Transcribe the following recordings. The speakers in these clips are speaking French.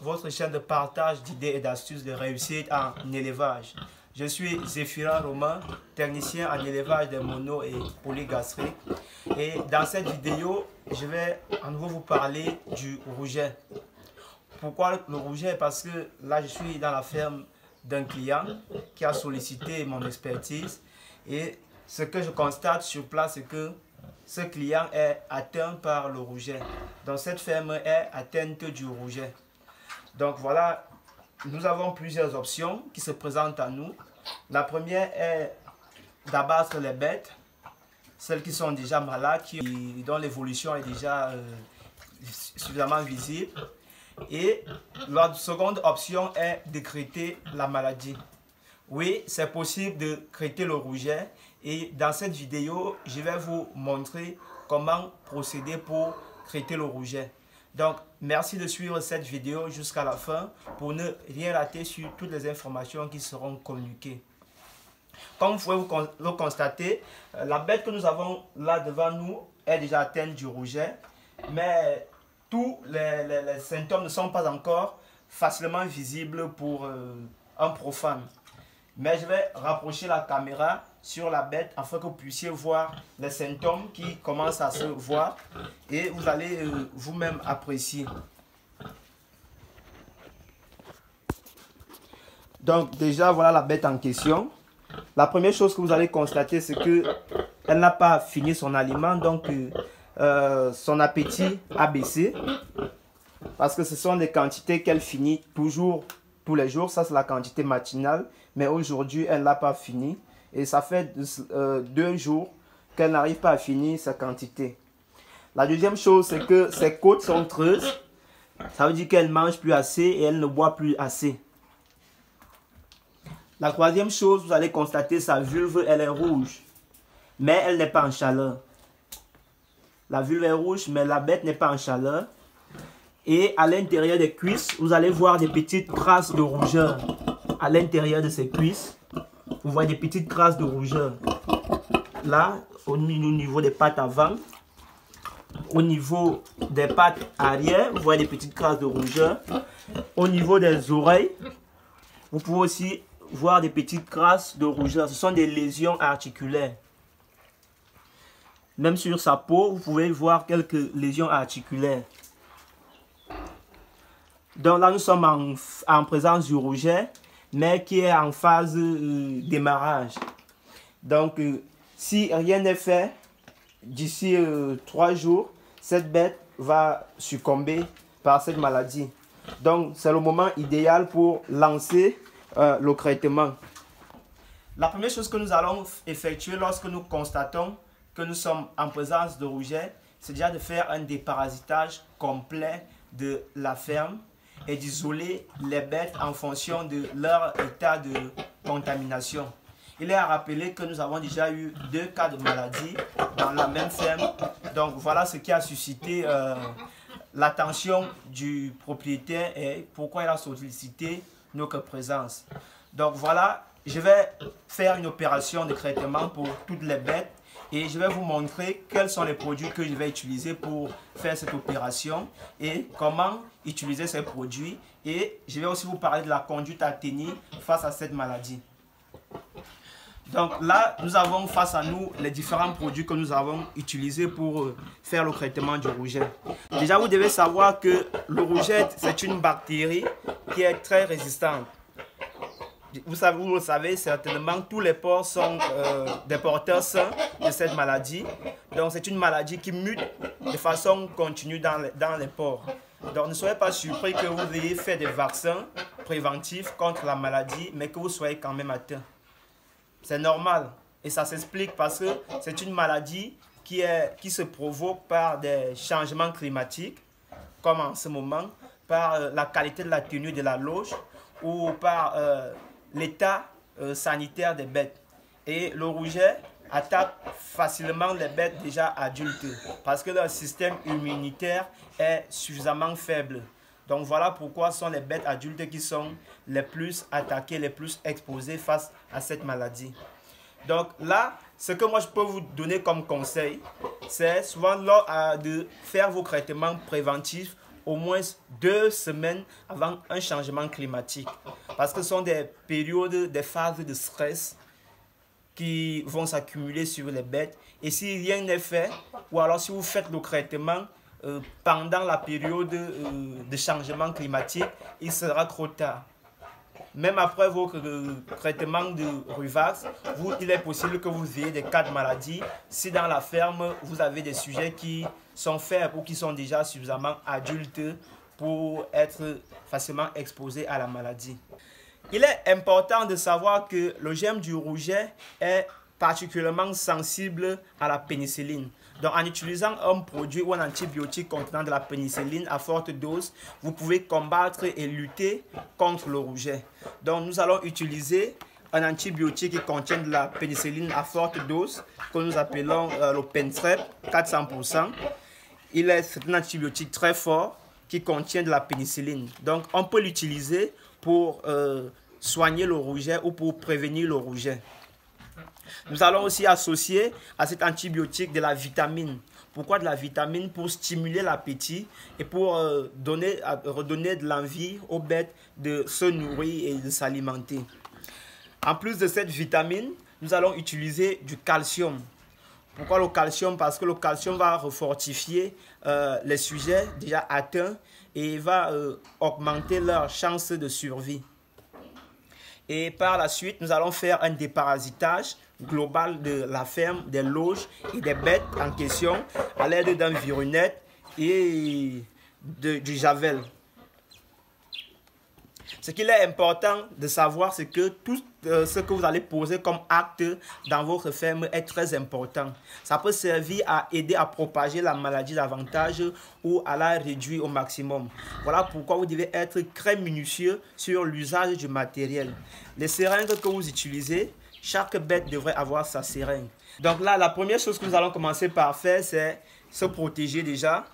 Votre chaîne de partage d'idées et d'astuces de réussite en élevage. Je suis Zéphirin Romain, technicien en élevage des monos et polygastriques. Et dans cette vidéo, je vais à nouveau vous parler du rouget. Pourquoi le rouget? Parce que là, je suis dans la ferme d'un client qui a sollicité mon expertise. Et ce que je constate sur place, c'est que ce client est atteint par le rouget. Donc cette ferme est atteinte du rouget. Donc voilà, nous avons plusieurs options qui se présentent à nous. La première est d'abattre les bêtes, celles qui sont déjà malades, dont l'évolution est déjà suffisamment visible. Et la seconde option est de traiter la maladie. Oui, c'est possible de traiter le rouget et dans cette vidéo, je vais vous montrer comment procéder pour traiter le rouget. Donc, merci de suivre cette vidéo jusqu'à la fin pour ne rien rater sur toutes les informations qui seront communiquées. Comme vous pouvez le constater, la bête que nous avons là devant nous est déjà atteinte du rouget, mais tous les symptômes ne sont pas encore facilement visibles pour un profane. Mais je vais rapprocher la caméra sur la bête afin que vous puissiez voir les symptômes qui commencent à se voir et vous allez vous-même apprécier. Donc déjà voilà la bête en question. La première chose que vous allez constater, c'est que elle n'a pas fini son aliment, donc son appétit a baissé parce que ce sont des quantités qu'elle finit toujours tous les jours. Ça c'est la quantité matinale, mais aujourd'hui elle n'a pas fini et ça fait 2 jours qu'elle n'arrive pas à finir sa quantité. La deuxième chose, c'est que ses côtes sont creuses. Ça veut dire qu'elle ne mange plus assez et elle ne boit plus assez. La troisième chose, vous allez constater sa vulve, elle est rouge, mais elle n'est pas en chaleur. La vulve est rouge, mais la bête n'est pas en chaleur. Et à l'intérieur des cuisses, vous allez voir des petites traces de rougeur. À l'intérieur de ses cuisses, vous voyez des petites traces de rougeur. Là, au niveau des pattes avant, au niveau des pattes arrière, vous voyez des petites traces de rougeur. Au niveau des oreilles, vous pouvez aussi voir des petites traces de rougeur. Ce sont des lésions articulaires. Même sur sa peau, vous pouvez voir quelques lésions articulaires. Donc là, nous sommes en présence du rouget, mais qui est en phase démarrage. Donc, si rien n'est fait, d'ici 3 jours, cette bête va succomber par cette maladie. Donc, c'est le moment idéal pour lancer le traitement. La première chose que nous allons effectuer lorsque nous constatons que nous sommes en présence de rouget, c'est déjà de faire un déparasitage complet de la ferme et d'isoler les bêtes en fonction de leur état de contamination. Il est à rappeler que nous avons déjà eu 2 cas de maladie dans la même ferme. Donc voilà ce qui a suscité l'attention du propriétaire et pourquoi il a sollicité notre présence. Donc voilà, je vais faire une opération de traitement pour toutes les bêtes. Et je vais vous montrer quels sont les produits que je vais utiliser pour faire cette opération et comment utiliser ces produits. Et je vais aussi vous parler de la conduite à tenir face à cette maladie. Donc là, nous avons face à nous les différents produits que nous avons utilisés pour faire le traitement du rouget. Déjà, vous devez savoir que le rouget, c'est une bactérie qui est très résistante. Vous le savez certainement, tous les porcs sont des porteurs sains de cette maladie. Donc c'est une maladie qui mute de façon continue dans les porcs. Donc ne soyez pas surpris que vous ayez fait des vaccins préventifs contre la maladie, mais que vous soyez quand même atteint. C'est normal et ça s'explique parce que c'est une maladie qui se provoque par des changements climatiques, comme en ce moment, par la qualité de la tenue de la loge ou par l'état sanitaire des bêtes. Et le rouget attaque facilement les bêtes déjà adultes parce que leur système immunitaire est suffisamment faible. Donc voilà pourquoi ce sont les bêtes adultes qui sont les plus attaquées, les plus exposées face à cette maladie. Donc là, ce que moi je peux vous donner comme conseil, c'est souvent lors de faire vos traitements préventifs au moins 2 semaines avant un changement climatique. Parce que ce sont des périodes, des phases de stress qui vont s'accumuler sur les bêtes. Et si rien n'est fait, ou alors si vous faites le traitement pendant la période de changement climatique, il sera trop tard. Même après votre traitement de Ruvax, il est possible que vous ayez des cas de maladie si dans la ferme, vous avez des sujets qui sont faibles ou qui sont déjà suffisamment adultes pour être facilement exposés à la maladie. Il est important de savoir que le germe du rouget est particulièrement sensible à la pénicilline. Donc, en utilisant un produit ou un antibiotique contenant de la pénicilline à forte dose, vous pouvez combattre et lutter contre le rouget. Donc, nous allons utiliser un antibiotique qui contient de la pénicilline à forte dose, que nous appelons le Pentrep 400%. C'est un antibiotique très fort qui contient de la pénicilline. Donc, on peut l'utiliser pour soigner le rouget ou pour prévenir le rouget. Nous allons aussi associer à cet antibiotique de la vitamine. Pourquoi de la vitamine? Pour stimuler l'appétit et pour redonner de l'envie aux bêtes de se nourrir et de s'alimenter. En plus de cette vitamine, nous allons utiliser du calcium. Pourquoi le calcium? Parce que le calcium va refortifier les sujets déjà atteints et va augmenter leur chance de survie. Et par la suite, nous allons faire un déparasitage global de la ferme, des loges et des bêtes en question à l'aide d'un virunette et du javel. Ce qu'il est important de savoir, c'est que tout ce que vous allez poser comme acte dans votre ferme est très important. Ça peut servir à aider à propager la maladie davantage ou à la réduire au maximum. Voilà pourquoi vous devez être très minutieux sur l'usage du matériel. Les seringues que vous utilisez, chaque bête devrait avoir sa seringue. Donc là, la première chose que nous allons commencer par faire, c'est se protéger déjà.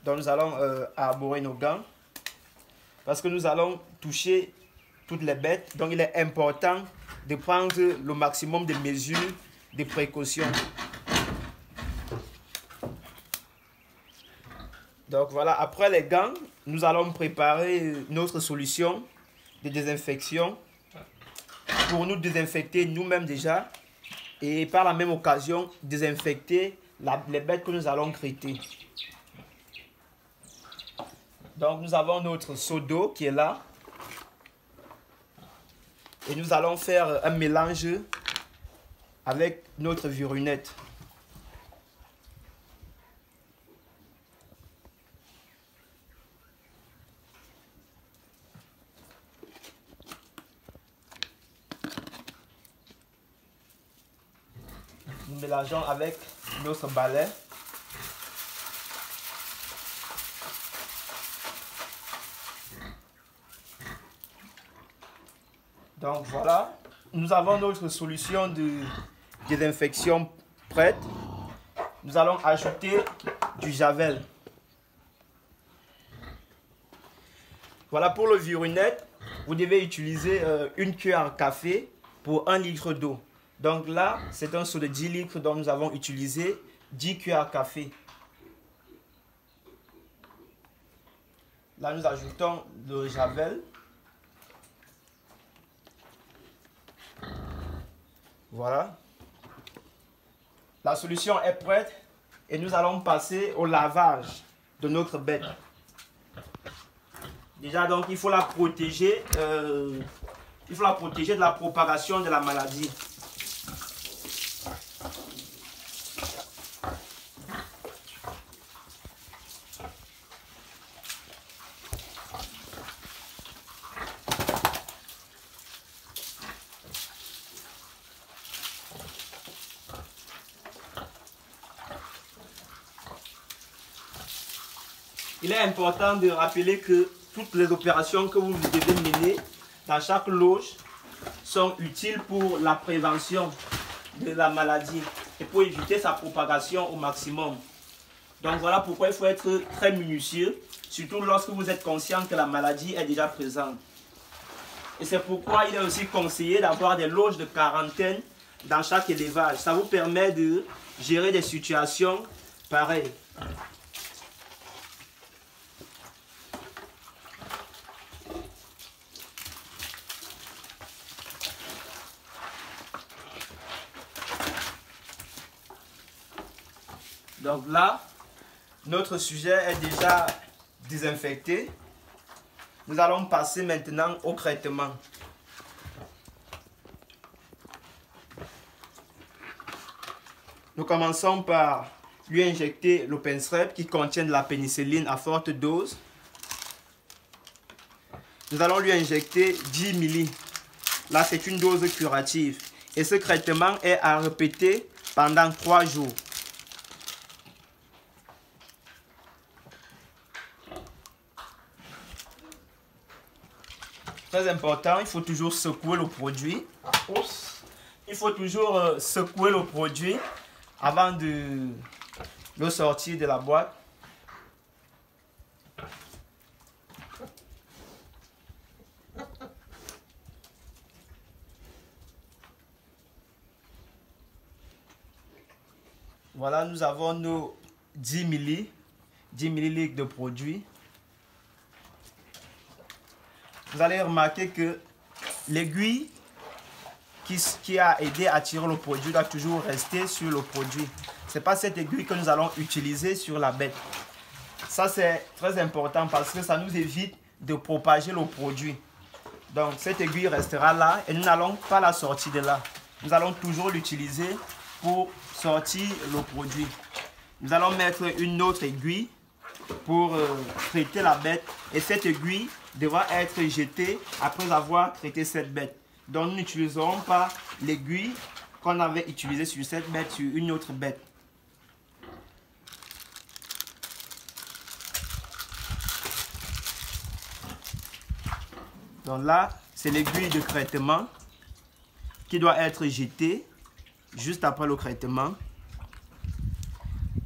Donc nous allons arborer nos gants. Parce que nous allons toucher toutes les bêtes. Donc, il est important de prendre le maximum de mesures de précaution. Donc, voilà. Après les gants, nous allons préparer notre solution de désinfection pour nous désinfecter nous-mêmes déjà. Et par la même occasion, désinfecter les bêtes que nous allons traiter. Donc, nous avons notre seau d'eau qui est là. Et nous allons faire un mélange avec notre virunette. Nous mélangeons avec notre balai. Donc voilà, nous avons notre solution de désinfection prête. Nous allons ajouter du javel. Voilà, pour le virunette, vous devez utiliser une cuillère à café pour 1 litre d'eau. Donc là, c'est un seau de 10 litres dont nous avons utilisé 10 cuillères à café. Là, nous ajoutons le javel. Voilà. La solution est prête et nous allons passer au lavage de notre bête. Déjà, donc, il faut la protéger. Il faut la protéger de la propagation de la maladie. Il est important de rappeler que toutes les opérations que vous devez mener dans chaque loge sont utiles pour la prévention de la maladie et pour éviter sa propagation au maximum. Donc voilà pourquoi il faut être très minutieux, surtout lorsque vous êtes conscient que la maladie est déjà présente. Et c'est pourquoi il est aussi conseillé d'avoir des loges de quarantaine dans chaque élevage. Ça vous permet de gérer des situations pareilles. Donc là, notre sujet est déjà désinfecté. Nous allons passer maintenant au traitement. Nous commençons par lui injecter l'Openstrep qui contient de la pénicilline à forte dose. Nous allons lui injecter 10 ml. Là, c'est une dose curative. Et ce traitement est à répéter pendant 3 jours. Très important, il faut toujours secouer le produit. Il faut toujours secouer le produit avant de le sortir de la boîte. Voilà, nous avons nos 10 ml de produit. Vous allez remarquer que l'aiguille qui a aidé à tirer le produit doit toujours rester sur le produit. Ce n'est pas cette aiguille que nous allons utiliser sur la bête. Ça, c'est très important parce que ça nous évite de propager le produit. Donc, cette aiguille restera là et nous n'allons pas la sortir de là. Nous allons toujours l'utiliser pour sortir le produit. Nous allons mettre une autre aiguille pour traiter la bête et cette aiguille devra être jetée après avoir traité cette bête. Donc nous n'utiliserons pas l'aiguille qu'on avait utilisée sur cette bête sur une autre bête. Donc là, c'est l'aiguille de traitement qui doit être jetée juste après le traitement.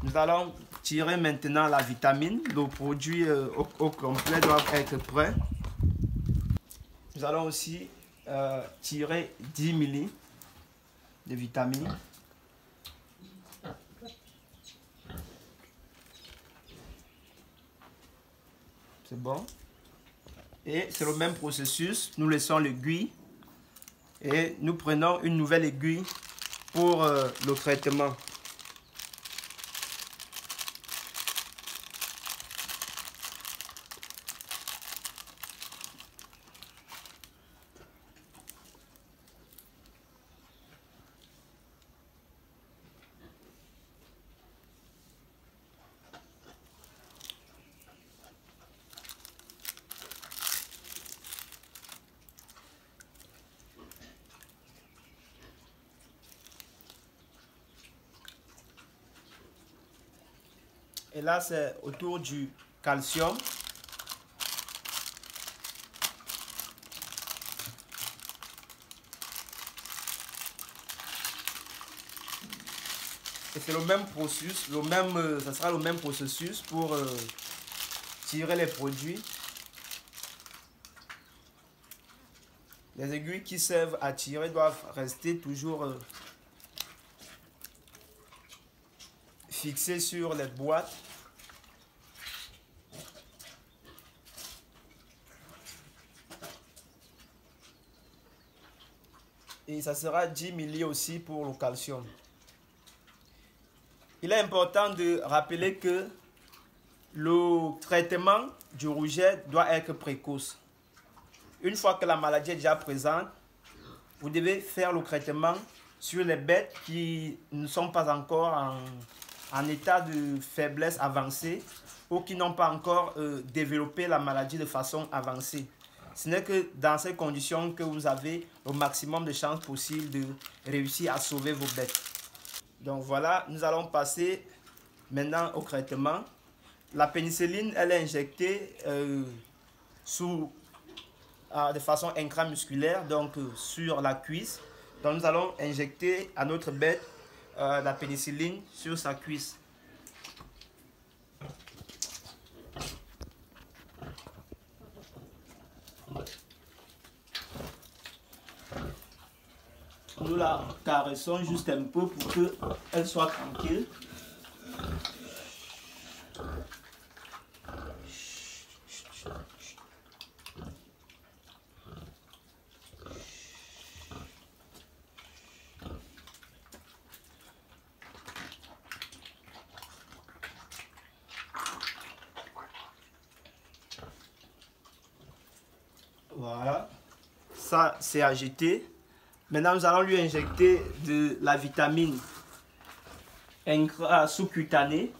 Nous allons tirer maintenant la vitamine. Le produit au complet doit être prêt. Nous allons aussi tirer 10 ml de vitamine. C'est bon. Et c'est le même processus. Nous laissons l'aiguille et nous prenons une nouvelle aiguille pour le traitement. Et là, c'est autour du calcium. Et c'est le même processus, ça sera le même processus pour tirer les produits. Les aiguilles qui servent à tirer doivent rester toujours fixées sur les boîtes. Et ça sera 10 ml aussi pour le calcium. Il est important de rappeler que le traitement du rouget doit être précoce. Une fois que la maladie est déjà présente, vous devez faire le traitement sur les bêtes qui ne sont pas encore en état de faiblesse avancée ou qui n'ont pas encore développé la maladie de façon avancée. Ce n'est que dans ces conditions que vous avez le maximum de chances possibles de réussir à sauver vos bêtes. Donc voilà, nous allons passer maintenant au traitement. La pénicilline, elle est injectée de façon intramusculaire, donc sur la cuisse. Donc nous allons injecter à notre bête la pénicilline sur sa cuisse. Nous la caressons juste un peu pour qu'elle soit tranquille. Voilà. Ça, c'est agité. Maintenant, nous allons lui injecter de la vitamine sous-cutanée,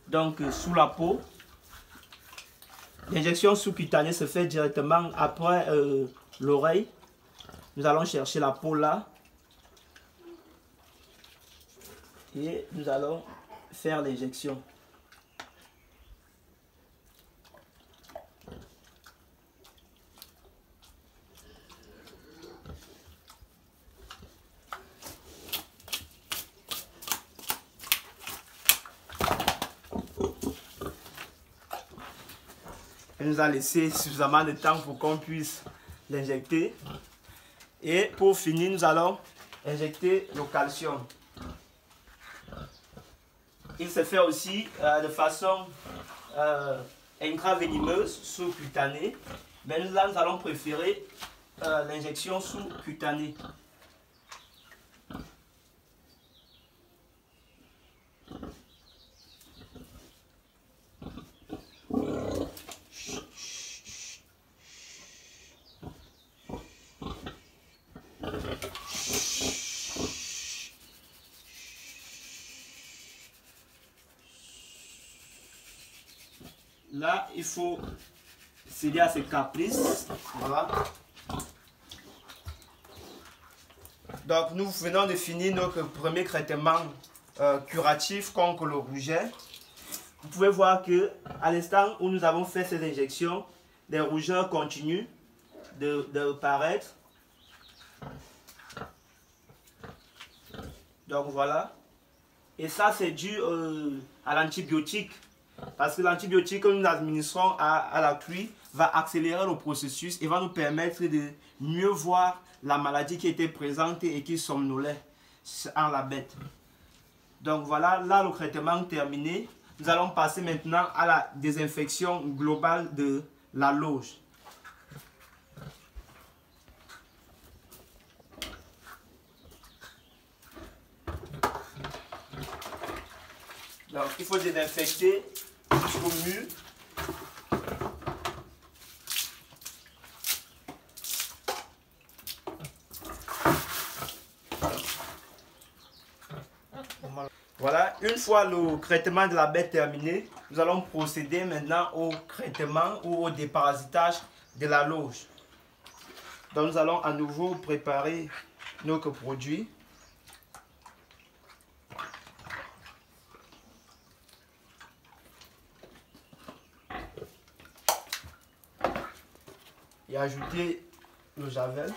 donc sous la peau. L'injection sous-cutanée se fait directement après l'oreille. Nous allons chercher la peau là. Et nous allons faire l'injection. Elle nous a laissé suffisamment de temps pour qu'on puisse l'injecter. Et pour finir, nous allons injecter le calcium. Il se fait aussi de façon intraveineuse, sous-cutanée. Mais là, nous allons préférer l'injection sous-cutanée. Là, il faut céder à ses caprices. Voilà. Donc, nous venons de finir notre premier traitement curatif contre le rouget. Vous pouvez voir que à l'instant où nous avons fait ces injections, les rougeurs continuent de paraître. Donc voilà. Et ça, c'est dû à l'antibiotique. Parce que l'antibiotique que nous administrons à la truie va accélérer le processus et va nous permettre de mieux voir la maladie qui était présente et qui somnolait en la bête. Donc voilà, là le traitement terminé. Nous allons passer maintenant à la désinfection globale de la loge. Donc il faut désinfecter jusqu'au mur. Voilà, une fois le traitement de la bête terminé, nous allons procéder maintenant au traitement ou au déparasitage de la loge. Donc nous allons à nouveau préparer notre produit. Et ajouter le javel.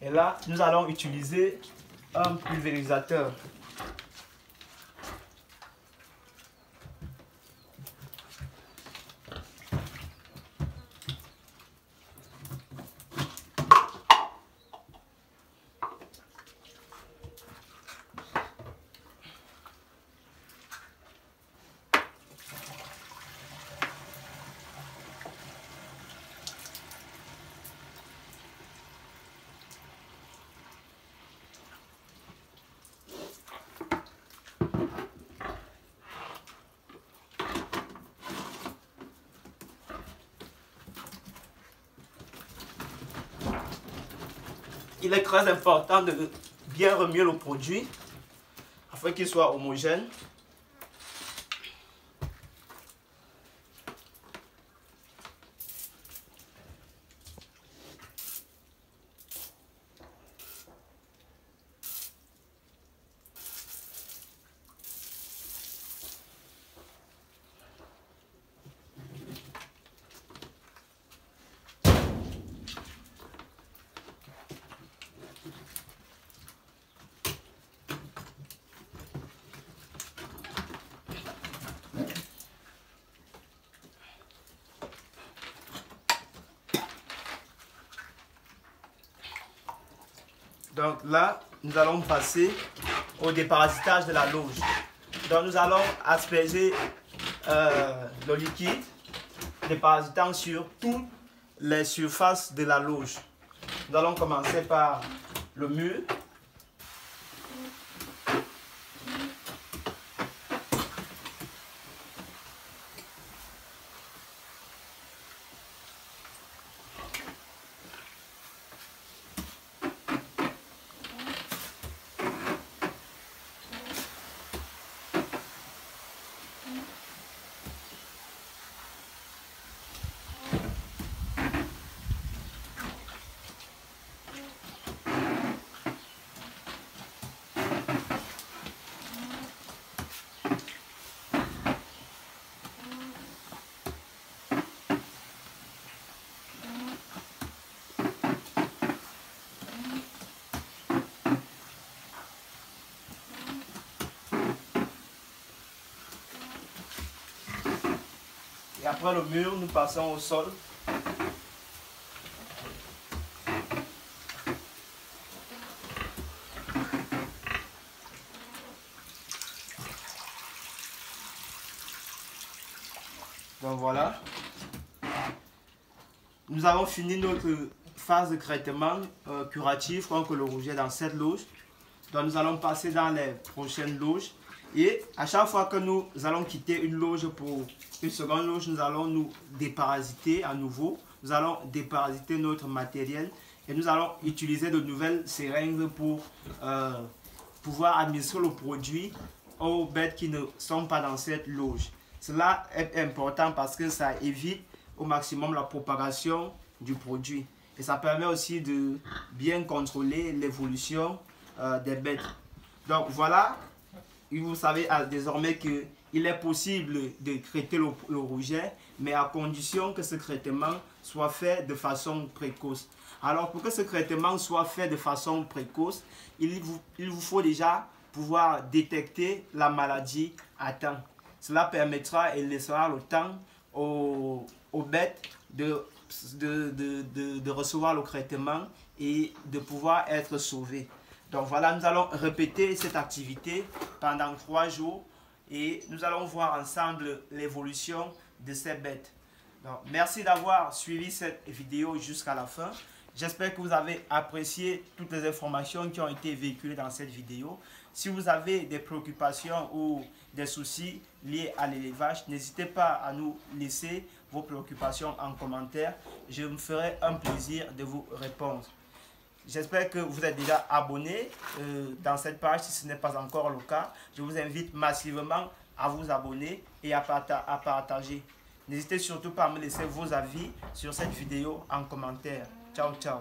Et là, nous allons utiliser un pulvérisateur. Il est très important de bien remuer le produit afin qu'il soit homogène. Donc là, nous allons passer au déparasitage de la loge. Donc nous allons asperger le liquide déparasitant sur toutes les surfaces de la loge. Nous allons commencer par le mur. après le mur, nous passons au sol. Donc voilà. Nous avons fini notre phase de traitement curatif contre le rouget dans cette loge. Donc nous allons passer dans les prochaines loges. Et à chaque fois que nous allons quitter une loge pour une seconde loge, nous allons nous déparasiter à nouveau. Nous allons déparasiter notre matériel et nous allons utiliser de nouvelles seringues pour pouvoir administrer le produit aux bêtes qui ne sont pas dans cette loge. Cela est important parce que ça évite au maximum la propagation du produit. Et ça permet aussi de bien contrôler l'évolution des bêtes. Donc voilà, vous savez désormais qu'il est possible de traiter le rouget, mais à condition que ce traitement soit fait de façon précoce. Alors pour que ce traitement soit fait de façon précoce, il vous faut déjà pouvoir détecter la maladie à temps. Cela permettra et laissera le temps aux bêtes de recevoir le traitement et de pouvoir être sauvées. Donc voilà, nous allons répéter cette activité pendant 3 jours et nous allons voir ensemble l'évolution de ces bêtes. Donc, merci d'avoir suivi cette vidéo jusqu'à la fin. J'espère que vous avez apprécié toutes les informations qui ont été véhiculées dans cette vidéo. Si vous avez des préoccupations ou des soucis liés à l'élevage, n'hésitez pas à nous laisser vos préoccupations en commentaire. Je me ferai un plaisir de vous répondre. J'espère que vous êtes déjà abonné dans cette page. Si ce n'est pas encore le cas, je vous invite massivement à vous abonner et à partager. N'hésitez surtout pas à me laisser vos avis sur cette vidéo en commentaire. Ciao, ciao.